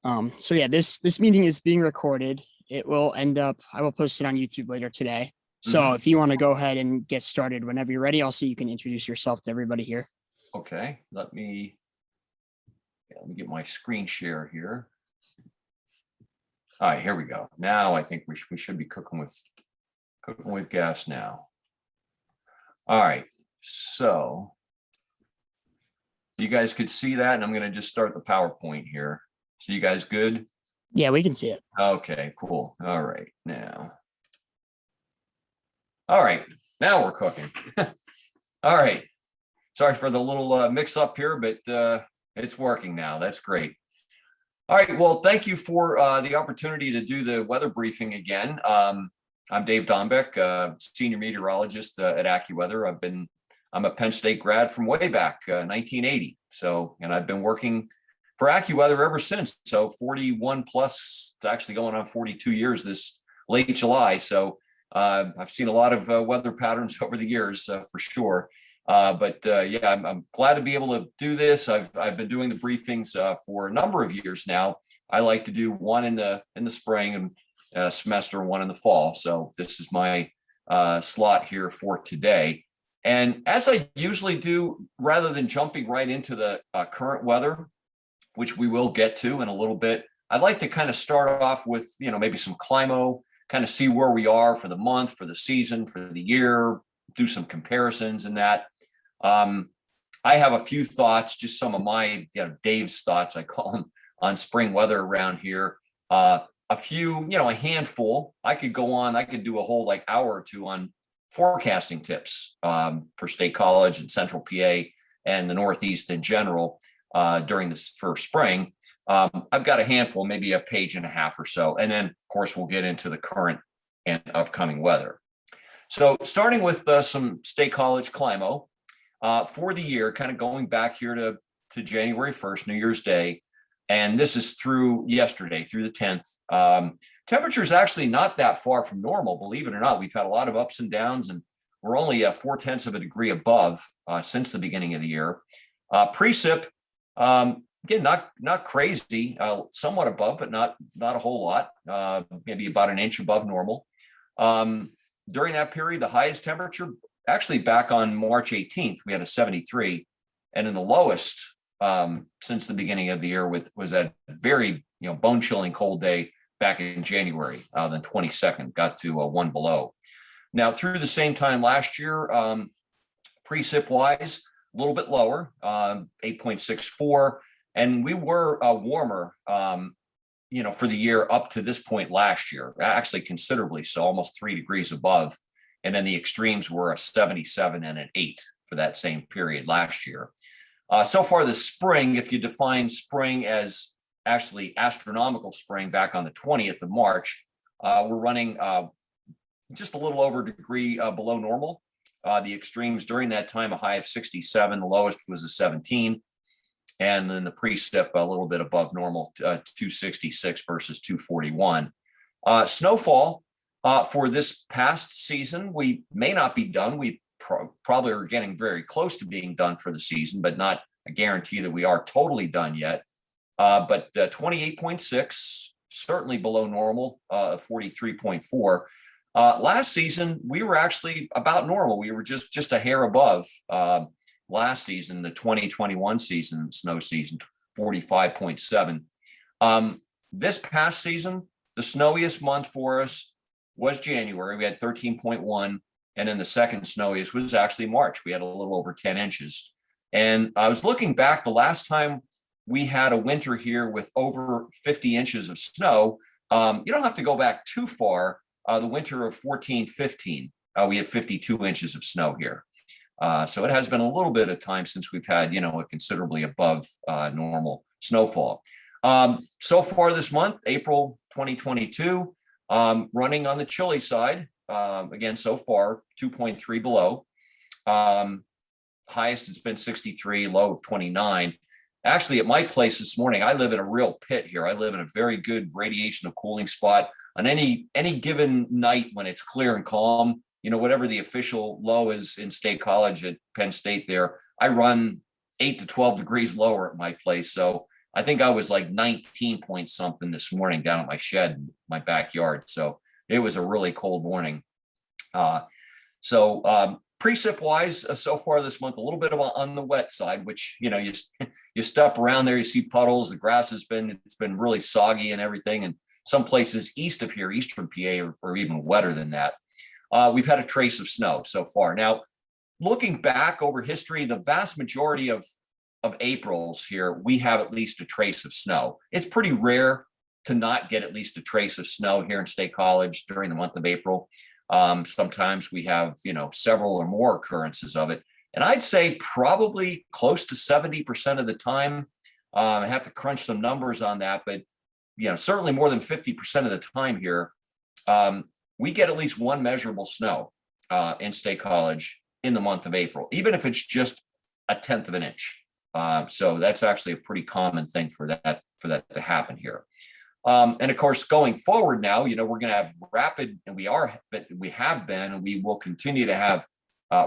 So yeah, this meeting is being recorded. It will end up, I will post it on YouTube later today. So if you want to go ahead and get started whenever you're ready, I'll see you can introduce yourself to everybody here. Okay, let me get my screen share here. All right, here we go. Now I think we should be cooking with gas now. All right, so you guys could see that, and I'm going to just start the PowerPoint here. So you guys good? Yeah, we can see it. Okay, cool. All right, now we're cooking. All right, sorry for the little mix up here, but it's working now. That's great. All right, well, thank you for the opportunity to do the weather briefing again. I'm Dave Dombek, senior meteorologist at AccuWeather. I'm a Penn State grad from way back 1980. And I've been working for AccuWeather ever since. So 41 plus, it's actually going on 42 years this late July. So I've seen a lot of weather patterns over the years for sure. Yeah, I'm glad to be able to do this. I've been doing the briefings for a number of years now. I like to do one in the spring and semester, one in the fall. So this is my slot here for today. And as I usually do, rather than jumping right into the current weather, which we will get to in a little bit, I'd like to kind of start off with, maybe some climo, kind of see where we are for the month, for the season, for the year, do some comparisons in that. I have a few thoughts, just some of my, Dave's thoughts, I call them, on spring weather around here. A few, a handful. I could do a whole hour or two on forecasting tips for State College and Central PA and the Northeast in general during this first spring. I've got a handful, maybe a page and a half or so. And then, of course, we'll get into the current and upcoming weather. So starting with some State College climo for the year, kind of going back here to January 1st, New Year's Day. And this is through yesterday, through the 10th. Temperature is actually not that far from normal, believe it or not. We've had a lot of ups and downs, and we're only 0.4 of a degree above since the beginning of the year. Precip, again, not crazy, somewhat above, but not a whole lot, maybe about an inch above normal. During that period, the highest temperature, actually back on March 18th, we had a 73, and in the lowest since the beginning of the year was a very bone-chilling cold day back in January, the 22nd, got to 1 below. Now through the same time last year, precip wise, a little bit lower, 8.64, and we were warmer for the year up to this point last year, actually considerably so, almost 3 degrees above. And then the extremes were a 77 and an 8 for that same period last year. So far this spring, if you define spring as actually astronomical spring back on the 20th of March, we're running just a little over a degree below normal. The extremes during that time, a high of 67, the lowest was a 17. And then the precip a little bit above normal, 266 versus 241. Snowfall for this past season, we may not be done. We probably are getting very close to being done for the season, but not a guarantee that we are totally done yet. But 28.6, certainly below normal, 43.4. Last season, we were actually about normal. We were just a hair above last season, the 2021 season, snow season, 45.7. This past season, the snowiest month for us was January. We had 13.1. And then the second snowiest was actually March. We had a little over 10 inches. And I was looking back, the last time we had a winter here with over 50 inches of snow, you don't have to go back too far. The winter of 14-15, we had 52 inches of snow here. So it has been a little bit of time since we've had, a considerably above normal snowfall. So far this month, April 2022, running on the chilly side. Again, so far, 2.3 below. Highest it's been 63, low of 29. Actually, at my place this morning, I live in a real pit here. I live in a very good radiation of cooling spot. On any given night when it's clear and calm, whatever the official low is in State College at Penn State there, I run 8 to 12 degrees lower at my place. So I think I was like 19 point something this morning down at my shed, in my backyard. So it was a really cold morning. Precip wise, so far this month, a little bit on the wet side, which, you step around there, you see puddles, the grass it's been really soggy and everything. And some places east of here, eastern PA, are even wetter than that. We've had a trace of snow so far. Now, looking back over history, the vast majority of Aprils here, we have at least a trace of snow. It's pretty rare to not get at least a trace of snow here in State College during the month of April. Sometimes we have, several or more occurrences of it. And I'd say probably close to 70% of the time, I have to crunch some numbers on that, but, certainly more than 50% of the time here, we get at least one measurable snow in State College in the month of April, even if it's just a tenth of an inch. So that's actually a pretty common thing for that to happen here. And of course, going forward now, we're going to have rapid, and we have been, and we will continue to have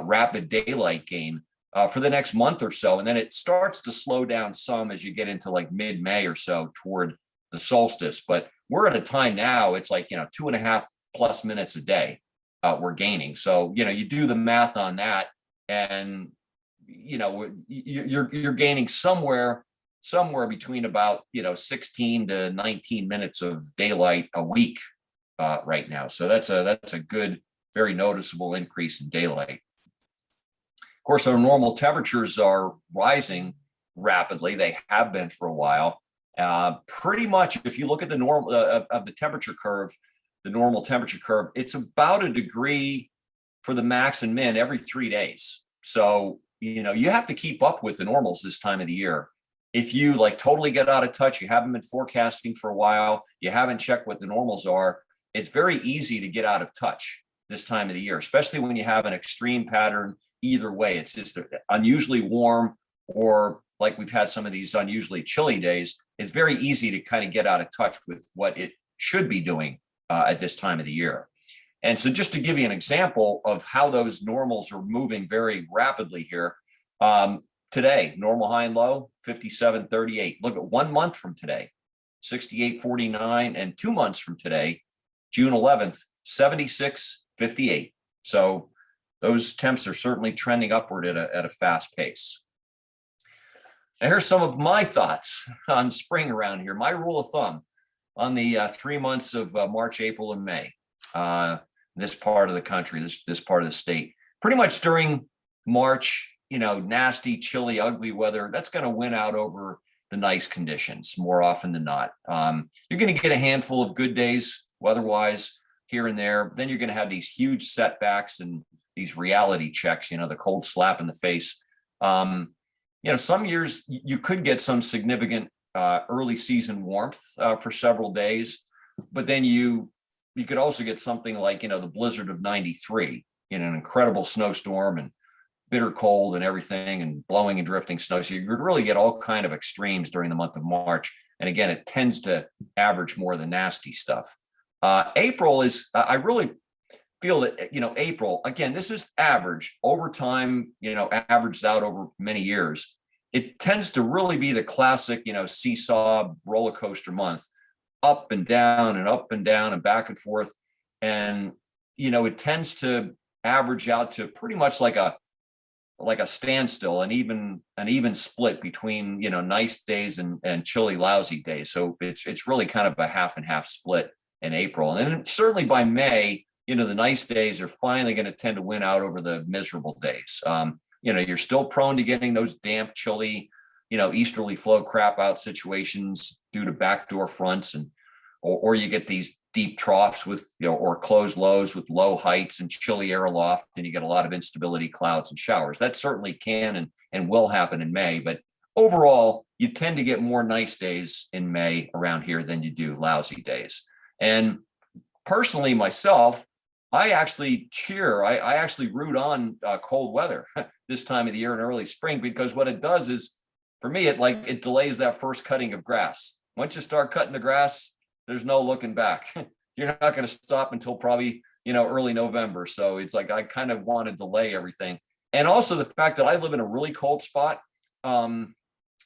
rapid daylight gain for the next month or so. And then it starts to slow down some as you get into like mid-May or so toward the solstice. But we're at a time now, it's like, 2.5+ minutes a day we're gaining. So, you do the math on that, and, you're gaining somewhere between about 16 to 19 minutes of daylight a week right now. So that's a good, very noticeable increase in daylight. Of course, our normal temperatures are rising rapidly. They have been for a while. Pretty much, if you look at the normal of the temperature curve, the normal temperature curve, it's about a degree for the max and min every 3 days. So you have to keep up with the normals this time of the year. If you totally get out of touch, you haven't been forecasting for a while, you haven't checked what the normals are, it's very easy to get out of touch this time of the year, especially when you have an extreme pattern either way. It's just unusually warm, or like we've had some of these unusually chilly days. It's very easy to kind of get out of touch with what it should be doing at this time of the year. And so just to give you an example of how those normals are moving very rapidly here, today, normal high and low, 57.38. Look at 1 month from today, 68.49, and 2 months from today, June 11th, 76.58. So those temps are certainly trending upward at a fast pace. Now, here's some of my thoughts on spring around here. My rule of thumb on the 3 months of March, April, and May, this part of the country, this part of the state, pretty much during March, nasty, chilly, ugly weather, that's going to win out over the nice conditions more often than not. You're going to get a handful of good days weather-wise here and there. Then you're going to have these huge setbacks and these reality checks, the cold slap in the face. Some years you could get some significant early season warmth for several days, but then you could also get something like, the blizzard of 93, an incredible snowstorm and bitter cold and everything, and blowing and drifting snow. So you could really get all kind of extremes during the month of March. And again, it tends to average more of the nasty stuff. April is, I really feel that, April, again, this is average over time, averaged out over many years. It tends to really be the classic, seesaw roller coaster month, up and down and up and down and back and forth. And, it tends to average out to pretty much like a standstill, an even split between, nice days and chilly, lousy days. So it's really kind of a half and half split in April. And then certainly by May, the nice days are finally going to tend to win out over the miserable days. You're still prone to getting those damp, chilly, easterly flow crap out situations due to backdoor fronts, or you get these deep troughs with, or closed lows with low heights and chilly air aloft, and you get a lot of instability, clouds and showers. That certainly can and will happen in May, but overall, you tend to get more nice days in May around here than you do lousy days. And personally, myself, I actually root on cold weather this time of the year in early spring, because what it does is, for me, it delays that first cutting of grass. Once you start cutting the grass, there's no looking back. You're not going to stop until probably, early November. So it's like, I kind of want to delay everything. And also the fact that I live in a really cold spot.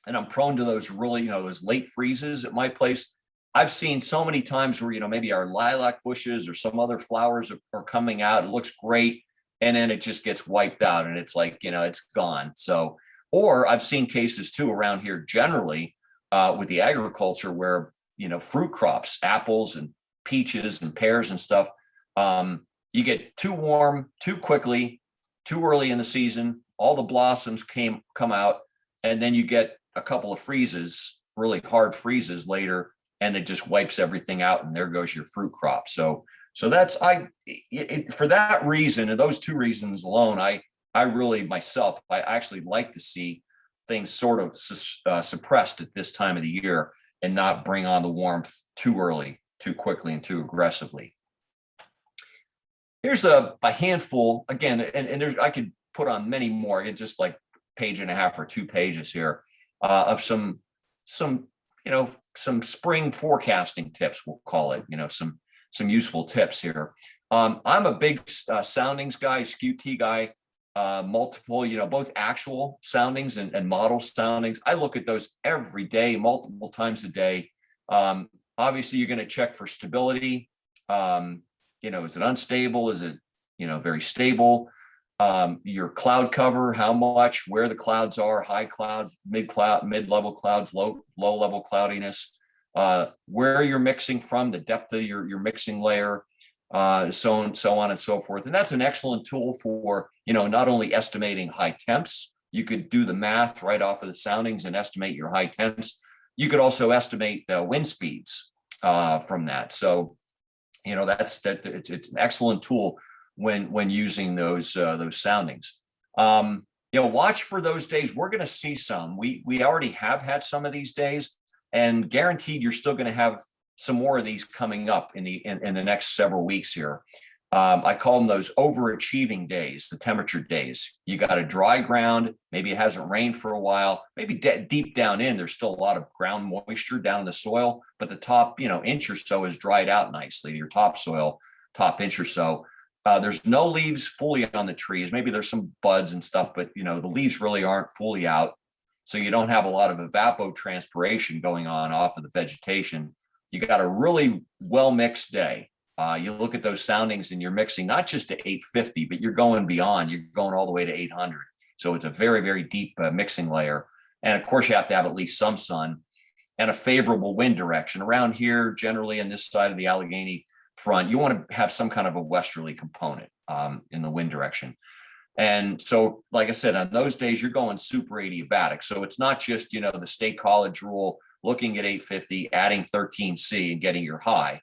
and I'm prone to those really, those late freezes at my place. I've seen so many times where, maybe our lilac bushes or some other flowers are coming out. It looks great. And then it just gets wiped out and it's like, it's gone. So, or I've seen cases too around here generally with the agriculture where, fruit crops, apples and peaches and pears and stuff, you get too warm, too quickly, too early in the season, all the blossoms come out, and then you get a couple of freezes, really hard freezes later, and it just wipes everything out, and there goes your fruit crop. So that's for that reason, and those two reasons alone, I really myself, I actually like to see things sort of suppressed at this time of the year and not bring on the warmth too early, too quickly, and too aggressively. Here's a handful again, and there's, I could put on many more. It's just like page and a half or 2 pages here of some spring forecasting tips, we'll call it, some useful tips here. I'm a big soundings guy, SQT guy, multiple, both actual soundings and model soundings. I look at those every day, multiple times a day. Obviously, you're going to check for stability. Is it unstable? Is it, very stable? Your cloud cover, how much, where the clouds are, high clouds, mid-level clouds, low-level cloudiness, where you're mixing from, the depth of your mixing layer, so on and so forth. And that's an excellent tool for, not only estimating high temps. You could do the math right off of the soundings and estimate your high temps. You could also estimate the wind speeds from that. So, it's an excellent tool when using those soundings. Watch for those days. We're going to see some. We already have had some of these days, and guaranteed you're still going to have some more of these coming up in the next several weeks here. I call them those overachieving days, the temperature days. You got a dry ground, maybe it hasn't rained for a while, maybe deep down in, there's still a lot of ground moisture down in the soil, but the top, inch or so is dried out nicely, your topsoil, top inch or so. There's no leaves fully on the trees. Maybe there's some buds and stuff, but the leaves really aren't fully out. So you don't have a lot of evapotranspiration going on off of the vegetation. You got a really well-mixed day. You look at those soundings and you're mixing not just to 850, but you're going beyond. You're going all the way to 800. So it's a very, very deep mixing layer. And of course, you have to have at least some sun and a favorable wind direction. Around here, generally on this side of the Allegheny front, you want to have some kind of a westerly component in the wind direction. And so, like I said, on those days, you're going super adiabatic. So it's not just, the State College rule, looking at 850, adding 13C and getting your high.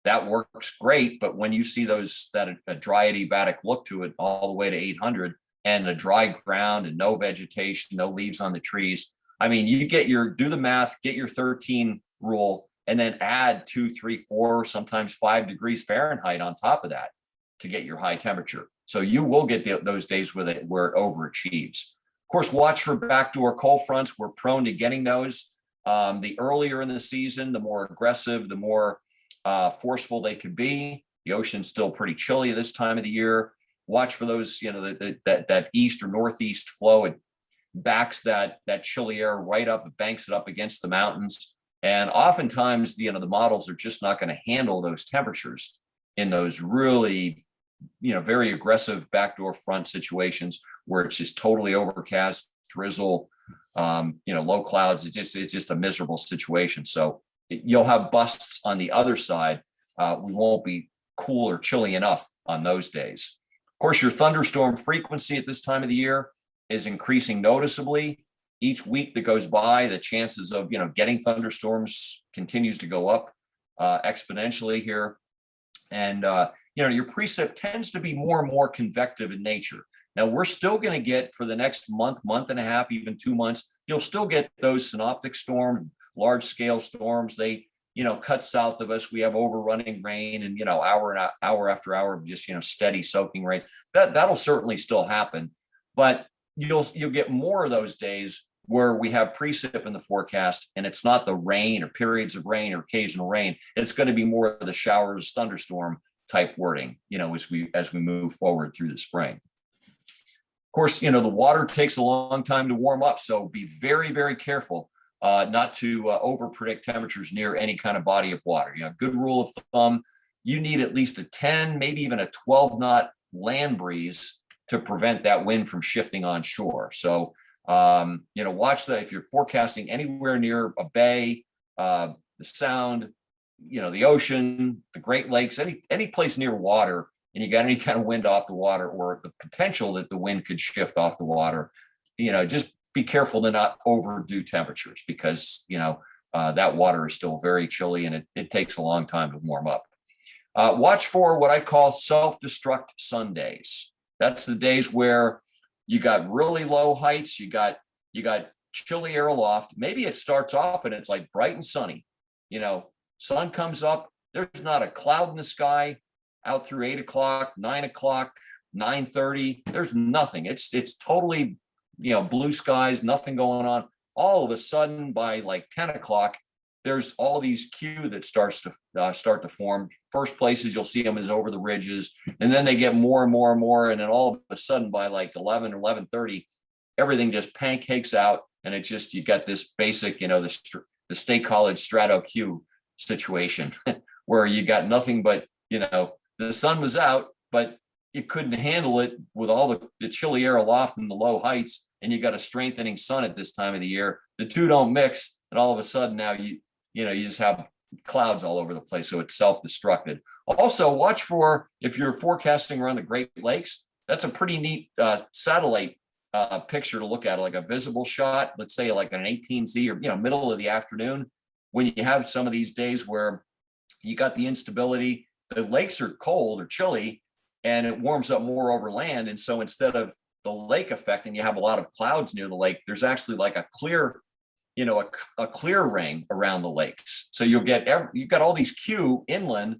That works great, but when you see that a dry adiabatic look to it all the way to 800 and a dry ground and no vegetation, no leaves on the trees, I mean, you do the math, get your 13 rule, and then add 2, 3, 4, sometimes 5 degrees Fahrenheit on top of that to get your high temperature. So you will get those days where it overachieves. Of course, watch for backdoor cold fronts. We're prone to getting those. The earlier in the season, the more aggressive, the more forceful they could be. The ocean's still pretty chilly this time of the year. Watch for those, that east or northeast flow. It backs that chilly air right up, it banks it up against the mountains. And oftentimes, the models are just not going to handle those temperatures in those really, very aggressive backdoor front situations where it's just totally overcast, drizzle, low clouds. It's just a miserable situation. So you'll have busts on the other side. We won't be cool or chilly enough on those days. Of course, your thunderstorm frequency at this time of the year is increasing noticeably. Each week that goes by, the chances of getting thunderstorms continues to go up exponentially here. And your precip tends to be more and more convective in nature. Now, we're still going to get, for the next month and a half, even 2 months, you'll still get those synoptic storms, large scale storms. They cut south of us. We have overrunning rain and hour after hour of just steady soaking rain. That'll certainly still happen, but you'll get more of those days where we have precip in the forecast, and it's not the rain or periods of rain or occasional rain. It's going to be more of the showers, thunderstorm type wording, as we move forward through the spring. Of course, the water takes a long time to warm up, so be very, very careful not to over predict temperatures near any kind of body of water. Good rule of thumb, you need at least a 10, maybe even a 12 knot land breeze to prevent that wind from shifting on shore. So, watch that if you're forecasting anywhere near a bay, the Sound, the ocean, the Great Lakes, any place near water, and you got any kind of wind off the water or the potential that the wind could shift off the water, just be careful to not overdo temperatures because, that water is still very chilly and it takes a long time to warm up. Watch for what I call self-destruct Sundays. That's the days where you got really low heights, you got chilly air aloft. Maybe it starts off and it's like bright and sunny. Sun comes up, there's not a cloud in the sky out through 8 o'clock, 9 o'clock, 9:30. There's nothing. It's totally, blue skies, nothing going on. All of a sudden by like 10 o'clock, there's all these Q that start to form. First places you'll see them is over the ridges, and then they get more and more and more. And then all of a sudden by like 11 or 11:30, everything just pancakes out. And it just, you got this basic, the State College strato Q situation where you got nothing but, the sun was out, but you couldn't handle it with all the chilly air aloft and the low heights. And you got a strengthening sun at this time of the year. The two don't mix. And all of a sudden now you just have clouds all over the place. So it's self-destructed. Also watch for, if you're forecasting around the Great Lakes, that's a pretty neat satellite picture to look at, like a visible shot, let's say like an 18Z or, middle of the afternoon, when you have some of these days where you got the instability, the lakes are cold or chilly and it warms up more over land. And so instead of the lake effect and you have a lot of clouds near the lake, there's actually like a clear, a clear ring around the lakes. So you've got all these Q inland,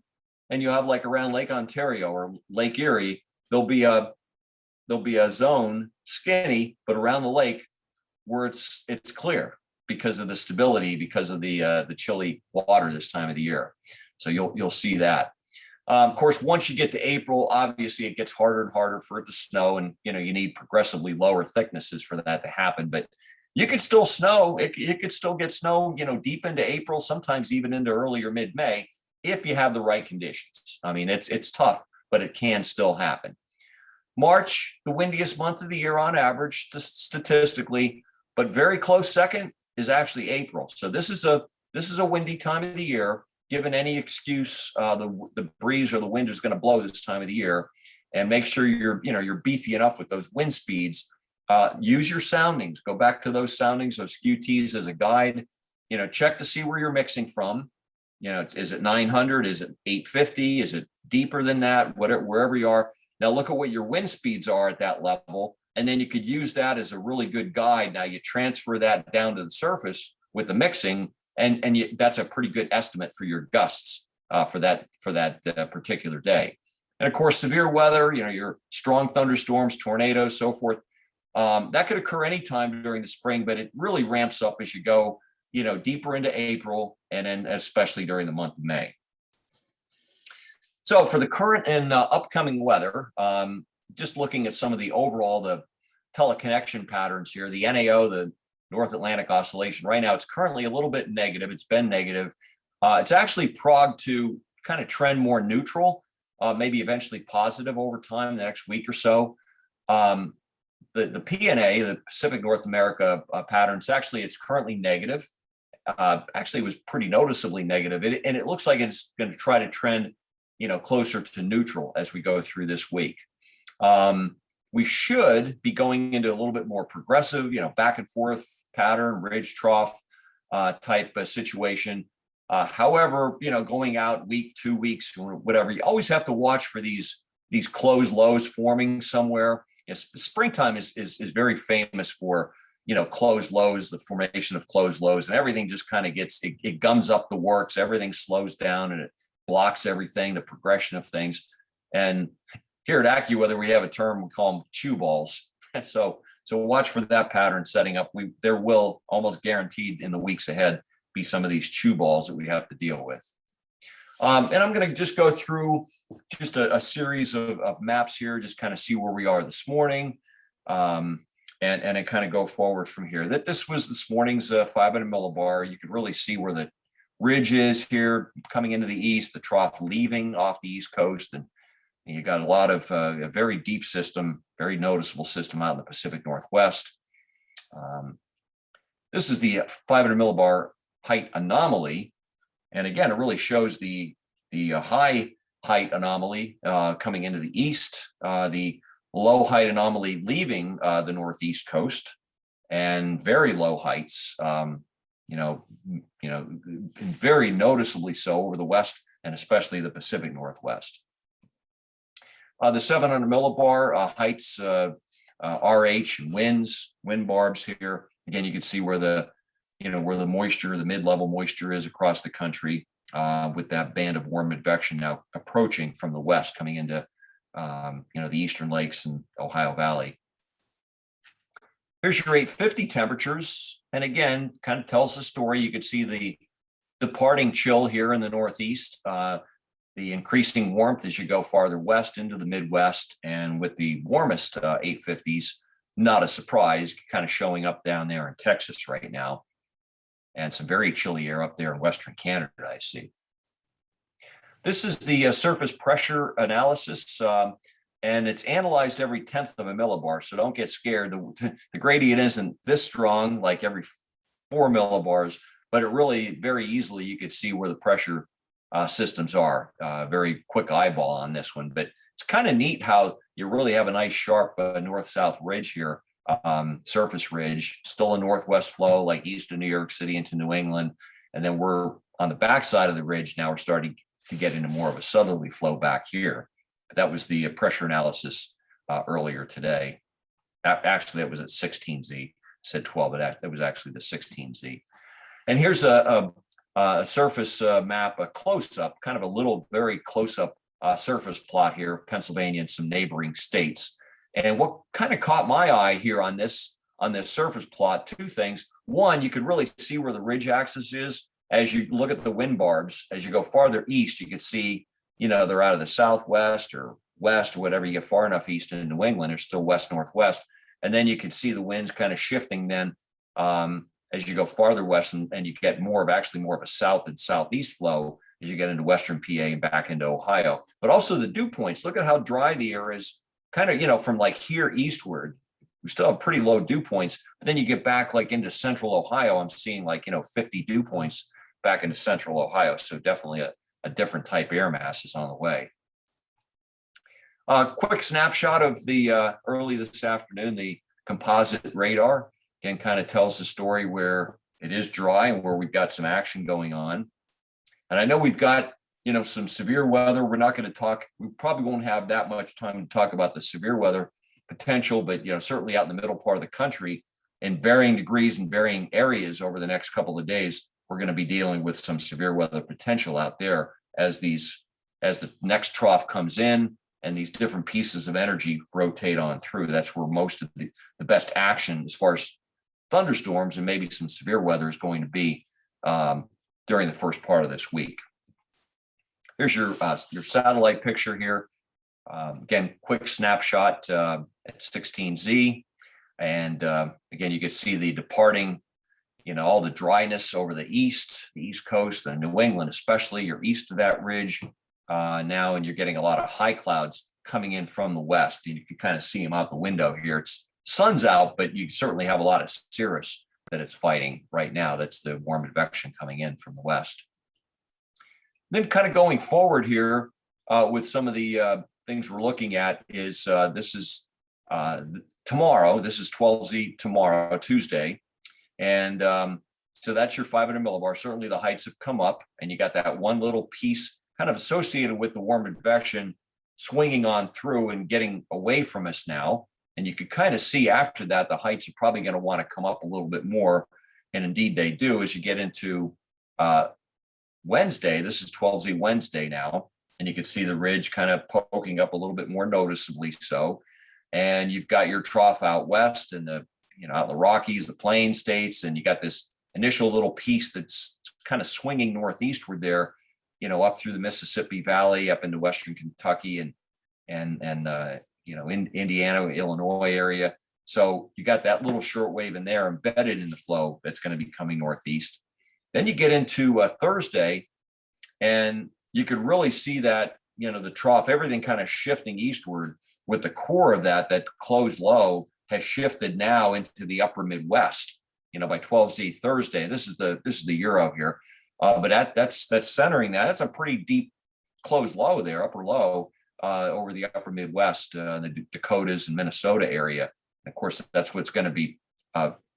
and you have like around Lake Ontario or Lake Erie, there'll be a zone skinny, but around the lake where it's clear because of the stability, because of the chilly water this time of the year. So you'll see that. Of course, once you get to April, obviously it gets harder and harder for it to snow, and you need progressively lower thicknesses for that to happen. But you could still snow. It could still get snow, deep into April, sometimes even into early or mid-May, if you have the right conditions. I mean, it's tough, but it can still happen. March, the windiest month of the year on average, statistically, but very close second is actually April. So this is a windy time of the year. Given any excuse, the breeze or the wind is going to blow this time of the year, and make sure you're beefy enough with those wind speeds. Use your soundings. Go back to those soundings, those QTs as a guide. Check to see where you're mixing from. Is it 900? Is it 850? Is it deeper than that? Wherever you are. Now look at what your wind speeds are at that level, and then you could use that as a really good guide. Now you transfer that down to the surface with the mixing, and that's a pretty good estimate for your gusts for that particular day. And of course, severe weather, your strong thunderstorms, tornadoes, so forth, that could occur anytime during the spring, but it really ramps up as you go, deeper into April, and then especially during the month of May. So for the current and upcoming weather, just looking at some of the teleconnection patterns here, the NAO, the North Atlantic Oscillation, right now it's currently a little bit negative. It's been negative. It's actually progged to kind of trend more neutral, maybe eventually positive over time, the next week or so. The PNA, the Pacific North America patterns, actually it's currently negative. Actually, it was pretty noticeably negative, and it looks like it's going to try to trend closer to neutral as we go through this week. We should be going into a little bit more progressive, back and forth pattern, ridge trough type situation. However, going out week, 2 weeks, whatever, you always have to watch for these closed lows forming somewhere. Springtime is very famous for, closed lows, the formation of closed lows, and everything just kind of it gums up the works. Everything slows down and it blocks everything, the progression of things. And here at AccuWeather, we have a term we call them chew balls. So watch for that pattern setting up. There will almost guaranteed in the weeks ahead be some of these chew balls that we have to deal with. And I'm going to just go through just a series of maps here, just kind of see where we are this morning. and kind of go forward from here. That this was this morning's 500 millibar. You could really see where the ridge is here coming into the east, the trough leaving off the east coast, and you got a lot of a very deep system, very noticeable system out in the Pacific Northwest. This is the 500 millibar height anomaly, and again, it really shows the high height anomaly coming into the east, the low height anomaly leaving the northeast coast, and very low heights, very noticeably so over the west and especially the Pacific Northwest. The 700 millibar heights, RH and wind barbs here. Again, you can see where the moisture, the mid-level moisture is across the country, with that band of warm advection now approaching from the west, coming into the eastern lakes and Ohio Valley. Here's your 850 temperatures, and again, kind of tells the story. You could see the departing chill here in the northeast, the increasing warmth as you go farther west into the Midwest, and with the warmest 850s, not a surprise, kind of showing up down there in Texas right now, and some very chilly air up there in Western Canada, I see. This is the surface pressure analysis, and it's analyzed every 1/10 of a millibar, so don't get scared. The gradient isn't this strong, like every 4 millibars, but it really very easily you could see where the pressure systems are. Very quick eyeball on this one, but it's kind of neat how you really have a nice sharp north-south ridge here, surface ridge, still a northwest flow like east of New York City into New England, and then we're on the backside of the ridge now. We're starting to get into more of a southerly flow back here. That was the pressure analysis earlier today. Actually, that was at 16Z. Said 12, but that was actually the 16Z. And here's a surface map, a close-up, kind of a little very close-up surface plot here of Pennsylvania and some neighboring states. And what kind of caught my eye here on this surface plot, two things. One, you could really see where the ridge axis is as you look at the wind barbs. As you go farther east, you can see, they're out of the southwest or west or whatever. You get far enough east in New England, they're still west-northwest. And then you can see the winds kind of shifting then as you go farther west, and you get more of a south and southeast flow as you get into western PA and back into Ohio. But also the dew points. Look at how dry the air is, kind of, from like here eastward. We still have pretty low dew points, but then you get back like into central Ohio. I'm seeing 50 dew points back into central Ohio. So definitely a different type air mass is on the way. Quick snapshot of the early this afternoon, the composite radar. Again, kind of tells the story where it is dry and where we've got some action going on. And I know we've got, some severe weather. We're not going to talk, we probably won't have that much time to talk about the severe weather potential, but, certainly out in the middle part of the country in varying degrees and varying areas over the next couple of days, we're going to be dealing with some severe weather potential out there as the next trough comes in and these different pieces of energy rotate on through. That's where most of the best action as far as thunderstorms and maybe some severe weather is going to be during the first part of this week. Here's your satellite picture here. Again, quick snapshot at 16Z. And again, you can see the departing, all the dryness over the east coast, and New England, especially. You're east of that ridge now, and you're getting a lot of high clouds coming in from the west. And you can kind of see them out the window here. It's sun's out, but you certainly have a lot of cirrus that it's fighting right now. That's the warm advection coming in from the west. Then kind of going forward here with some of the things we're looking at is this is tomorrow. This is 12Z tomorrow, Tuesday. And so that's your 500 millibar. Certainly the heights have come up, and you got that one little piece kind of associated with the warm advection swinging on through and getting away from us now. And you could kind of see after that, the heights are probably going to want to come up a little bit more. And indeed they do as you get into Wednesday. This is 12Z Wednesday now. And you can see the ridge kind of poking up a little bit more noticeably so. And you've got your trough out west and out in the Rockies, the Plain States, and you got this initial little piece that's kind of swinging northeastward there, up through the Mississippi Valley, up into western Kentucky and in Indiana, Illinois area. So you got that little short wave in there embedded in the flow that's going to be coming northeast. Then you get into Thursday, and you could really see that, the trough, everything kind of shifting eastward, with the core of that closed low has shifted now into the upper Midwest, by 12Z Thursday. This is the euro here. But that's centering that. That's a pretty deep closed low there, upper low, over the upper Midwest, the Dakotas and Minnesota area. And of course, that's what's going to be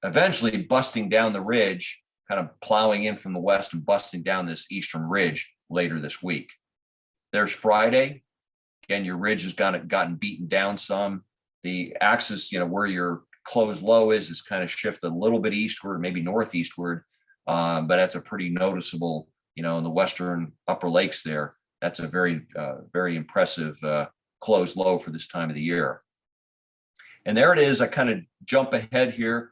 eventually busting down the ridge, kind of plowing in from the west and busting down this eastern ridge later this week. There's Friday. Again, your ridge has gotten beaten down some. The axis, where your closed low is kind of shifted a little bit eastward, maybe northeastward. But that's a pretty noticeable, in the western upper lakes there. That's a very, very impressive closed low for this time of the year. And there it is. I kind of jump ahead here.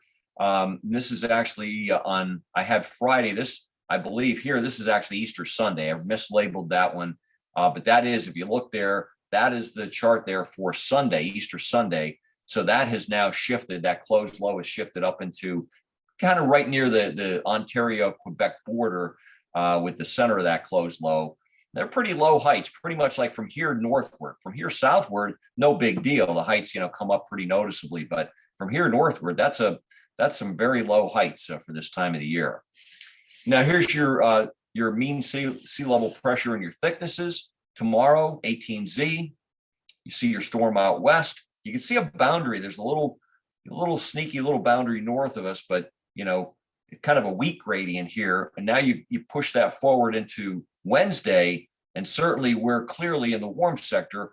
This is actually I had Friday. I believe here, this is actually Easter Sunday. I mislabeled that one. But that is, if you look there, that is the chart there for Sunday, Easter Sunday. So that has now shifted. That closed low has shifted up into kind of right near the Ontario-Quebec border, with the center of that closed low. They're pretty low heights, pretty much like from here northward. From here southward, no big deal. The heights, come up pretty noticeably. But from here northward, that's some very low heights for this time of the year. Now, here's your mean sea level pressure and your thicknesses. Tomorrow, 18Z. You see your storm out west. You can see a boundary. There's a little sneaky little boundary north of us, but kind of a weak gradient here. And now you push that forward into Wednesday, and certainly we're clearly in the warm sector.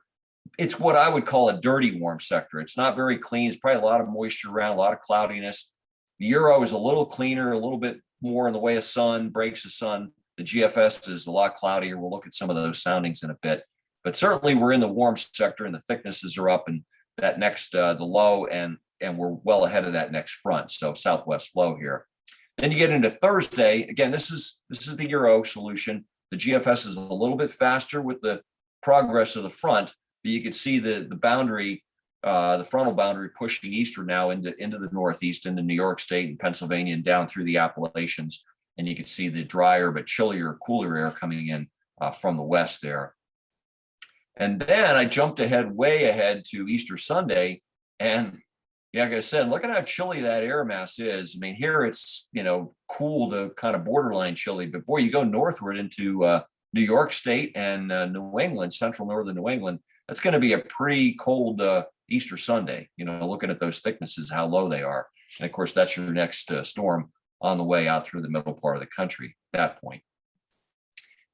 It's what I would call a dirty warm sector. It's not very clean. It's probably a lot of moisture around, a lot of cloudiness. The euro is a little cleaner, a little bit more in the way of sun, breaks of sun. The GFS is a lot cloudier. We'll look at some of those soundings in a bit. But certainly we're in the warm sector, and the thicknesses are up, and that next, the low, and we're well ahead of that next front. So southwest flow here. Then you get into Thursday. Again, this is the euro solution. The GFS is a little bit faster with the progress of the front, but you can see the boundary, the frontal boundary pushing eastward now into the northeast, into New York State and Pennsylvania, and down through the Appalachians. And you can see the drier but chillier, cooler air coming in from the west there. And then I jumped way ahead to Easter Sunday. And like I said, look at how chilly that air mass is. I mean, here it's, cool to kind of borderline chilly, but boy, you go northward into New York State and New England, central northern New England, that's going to be a pretty cold Easter Sunday, looking at those thicknesses, how low they are. And of course, that's your next storm on the way out through the middle part of the country at that point.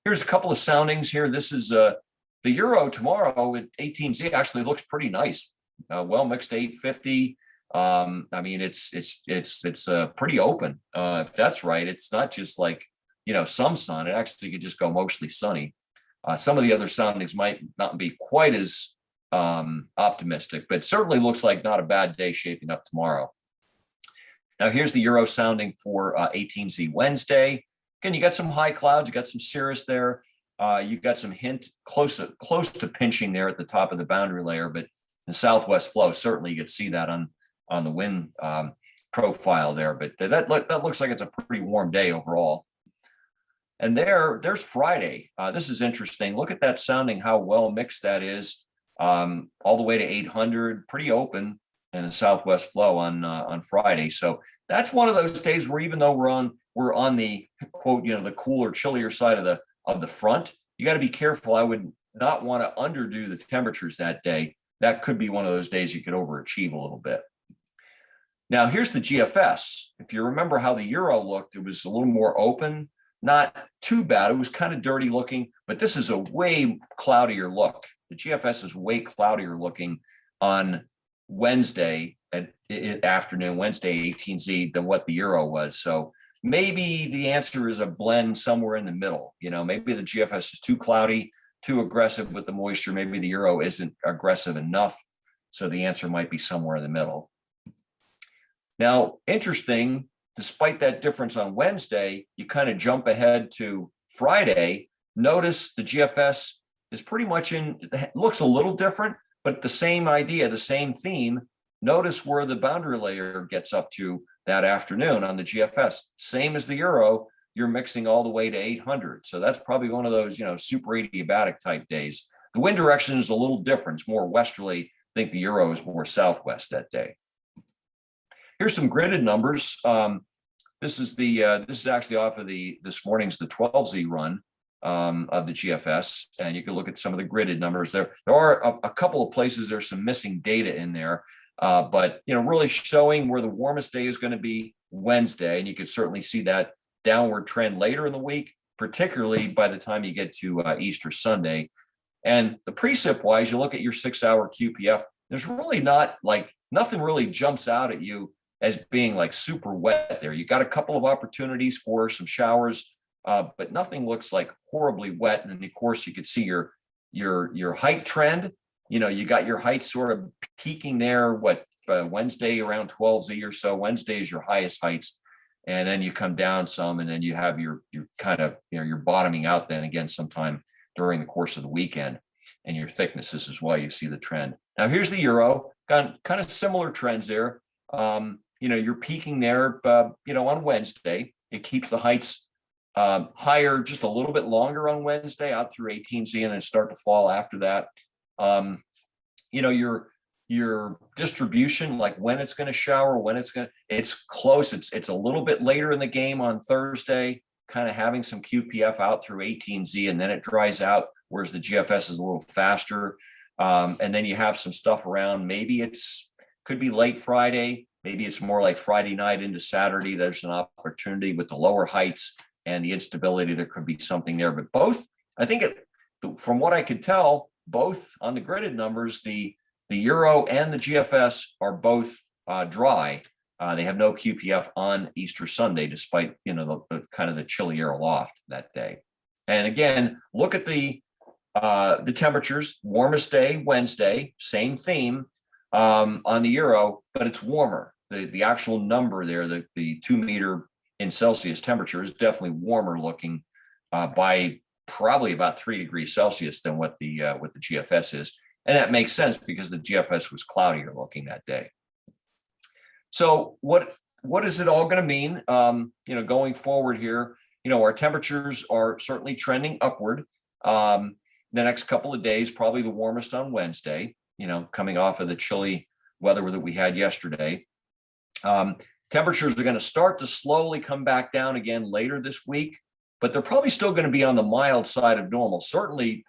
Here's a couple of soundings here. This is the euro tomorrow at 18Z actually looks pretty nice. Well mixed 850. I mean, it's pretty open. If that's right, it's not just like, some sun. It actually could just go mostly sunny. Some of the other soundings might not be quite as optimistic, but certainly looks like not a bad day shaping up tomorrow. Now here's the euro sounding for 18Z Wednesday. Again, you got some high clouds, you got some cirrus there. You got some hint close to pinching there at the top of the boundary layer, but in southwest flow, certainly you could see that on the wind profile there. But that looks like it's a pretty warm day overall. And there's Friday. This is interesting. Look at that sounding, how well mixed that is, all the way to 800, pretty open in a southwest flow on Friday. So that's one of those days where even though we're on the quote, the cooler, chillier side of the front, you got to be careful. I would not want to underdo the temperatures that day. That could be one of those days you could overachieve a little bit. Now here's the GFS. If you remember how the euro looked, it was a little more open, not too bad. It was kind of dirty looking, but this is a way cloudier look. The GFS is way cloudier looking on Wednesday at afternoon, Wednesday 18Z, than what the euro was. So maybe the answer is a blend somewhere in the middle. Maybe the GFS is too cloudy, too aggressive with the moisture. Maybe the euro isn't aggressive enough. So the answer might be somewhere in the middle. Now, interesting, despite that difference on Wednesday, you kind of jump ahead to Friday. Notice the GFS is pretty much looks a little different, but the same idea, the same theme. notice where the boundary layer gets up to that afternoon on the GFS. Same as the Euro, you're mixing all the way to 800. So that's probably one of those, super adiabatic type days. The wind direction is a little different. It's more westerly. I think the Euro is more southwest that day. Here's some gridded numbers. This is actually off of this morning's the 12Z run of the GFS, and you can look at some of the gridded numbers there. There are a couple of places there's some missing data in there, but really showing where the warmest day is going to be Wednesday, and you can certainly see that downward trend later in the week, particularly by the time you get to Easter Sunday. And the precip wise, you look at your 6-hour QPF. There's really nothing really jumps out at you as being like super wet there. You got a couple of opportunities for some showers, but nothing looks like horribly wet. And then of course you could see your height trend. You got your height sort of peaking there. Wednesday around 12Z or so. Wednesday is your highest heights, and then you come down some, and then you have your kind of you're bottoming out then again sometime during the course of the weekend, and your thickness. This is why you see the trend. Now here's the Euro. Got kind of similar trends there. You're peaking there, on Wednesday. It keeps the heights higher just a little bit longer on Wednesday out through 18Z, and then start to fall after that. Your distribution, like when it's going to shower, it's close. It's a little bit later in the game on Thursday, kind of having some QPF out through 18Z, and then it dries out, whereas the GFS is a little faster. And then you have some stuff around, maybe could be late Friday, maybe it's more like Friday night into Saturday. There's an opportunity with the lower heights and the instability. There could be something there, but both, I think from what I could tell, both on the gridded numbers, the Euro and the GFS are both dry. They have no QPF on Easter Sunday, despite the kind of the chillier aloft that day. And again, look at the temperatures. Warmest day Wednesday, same theme on the Euro, but it's warmer. The actual number there, the 2 meter in Celsius temperature is definitely warmer looking by probably about 3 degrees Celsius than what the GFS is. And that makes sense because the GFS was cloudier looking that day. So what is it all going to mean? Going forward here, our temperatures are certainly trending upward. The next couple of days, probably the warmest on Wednesday, coming off of the chilly weather that we had yesterday. Temperatures are going to start to slowly come back down again later this week, but they're probably still going to be on the mild side of normal. Certainly,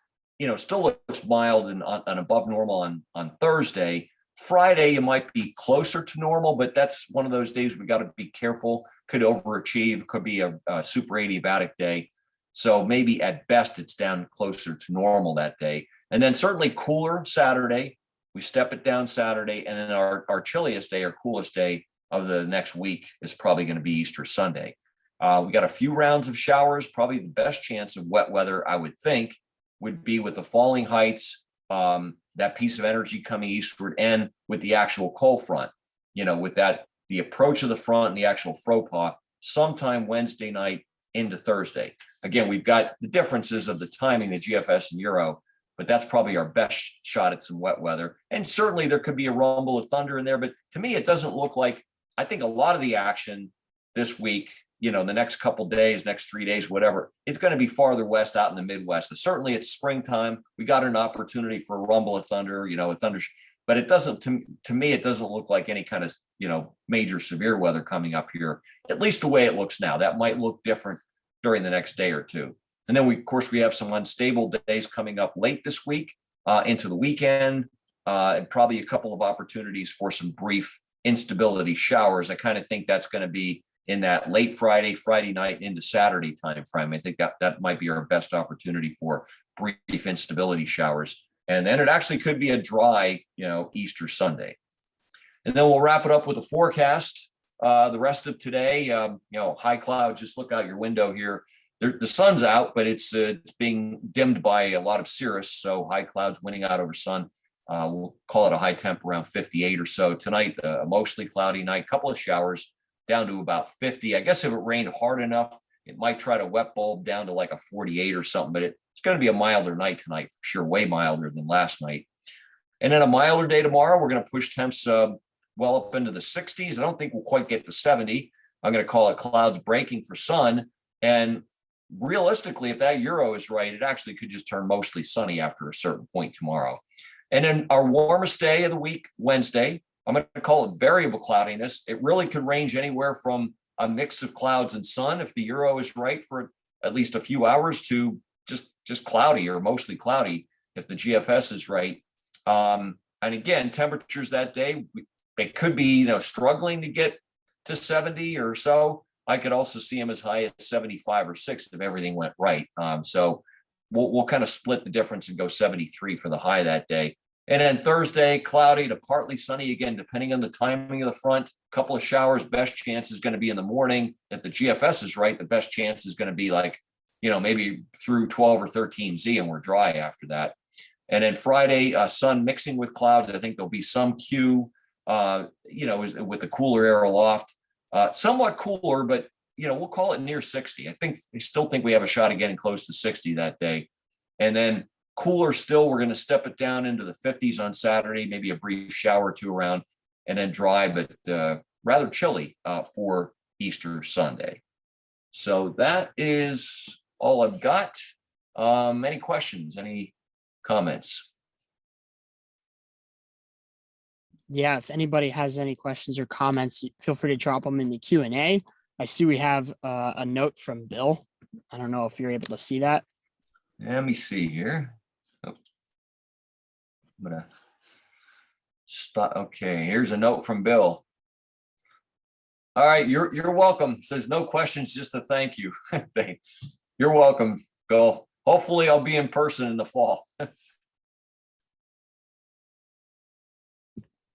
still looks mild and above normal on Thursday. Friday, you might be closer to normal, but that's one of those days we got to be careful. Could overachieve, could be a super adiabatic day. So maybe at best it's down closer to normal that day. And then certainly cooler Saturday. We step it down Saturday, and then our chilliest day or coolest day of the next week is probably going to be Easter Sunday. We got a few rounds of showers. Probably the best chance of wet weather, I would think, would be with the falling heights, that piece of energy coming eastward, and with the actual cold front, with the approach of the front and the actual faux sometime Wednesday night into Thursday. Again, we've got the differences of the timing, the GFS and Euro, but that's probably our best shot at some wet weather. And certainly there could be a rumble of thunder in there, but to me, it doesn't look like, I think a lot of the action this week, the next couple days, next 3 days, whatever, it's going to be farther west out in the Midwest. Certainly it's springtime. We got an opportunity for a rumble of thunder, a thunder, but it doesn't, to me, it doesn't look like any kind of, major severe weather coming up here, at least the way it looks now. That might look different during the next day or two. And then of course, we have some unstable days coming up late this week into the weekend, and probably a couple of opportunities for some brief instability showers. I kind of think that's going to be in that late Friday night into Saturday timeframe. I think that might be our best opportunity for brief instability showers. And then it actually could be a dry, Easter Sunday. And then we'll wrap it up with a forecast. The rest of today, high cloud, just look out your window here. The sun's out, but it's being dimmed by a lot of cirrus. So high clouds winning out over sun. We'll call it a high temp around 58 or so. Tonight, a mostly cloudy night, couple of showers down to about 50. I guess if it rained hard enough, it might try to wet bulb down to like a 48 or something, but it's going to be a milder night tonight, for sure, way milder than last night. And then a milder day tomorrow. We're going to push temps well up into the 60s. I don't think we'll quite get to 70. I'm going to call it clouds breaking for sun. And realistically, if that Euro is right, it actually could just turn mostly sunny after a certain point tomorrow. And then our warmest day of the week, Wednesday, I'm going to call it variable cloudiness. It really could range anywhere from a mix of clouds and sun, if the Euro is right, for at least a few hours, to just cloudy or mostly cloudy if the GFS is right. And again, temperatures that day, they could be, struggling to get to 70 or so. I could also see them as high as 75 or 6 if everything went right. So we'll kind of split the difference and go 73 for the high that day. And then Thursday, cloudy to partly sunny again, depending on the timing of the front. A couple of showers. Best chance is going to be in the morning. If the GFS is right, the best chance is going to be like, maybe through 12 or 13 Z, and we're dry after that. And then Friday, sun mixing with clouds. I think there'll be some Q, with the cooler air aloft. Somewhat cooler, but we'll call it near 60. I still think we have a shot at getting close to 60 that day. And then cooler still, we're going to step it down into the 50s on Saturday, maybe a brief shower or two around, and then dry, but rather chilly for Easter Sunday. So that is all I've got. Any questions, any comments? Yeah, if anybody has any questions or comments, feel free to drop them in the Q&A. I see we have a note from Bill. I don't know if you're able to see that. Let me see here. Oh. I'm gonna stop. Okay, here's a note from Bill. All right, you're welcome. It says no questions, just a thank you. You're welcome, Bill. Hopefully I'll be in person in the fall.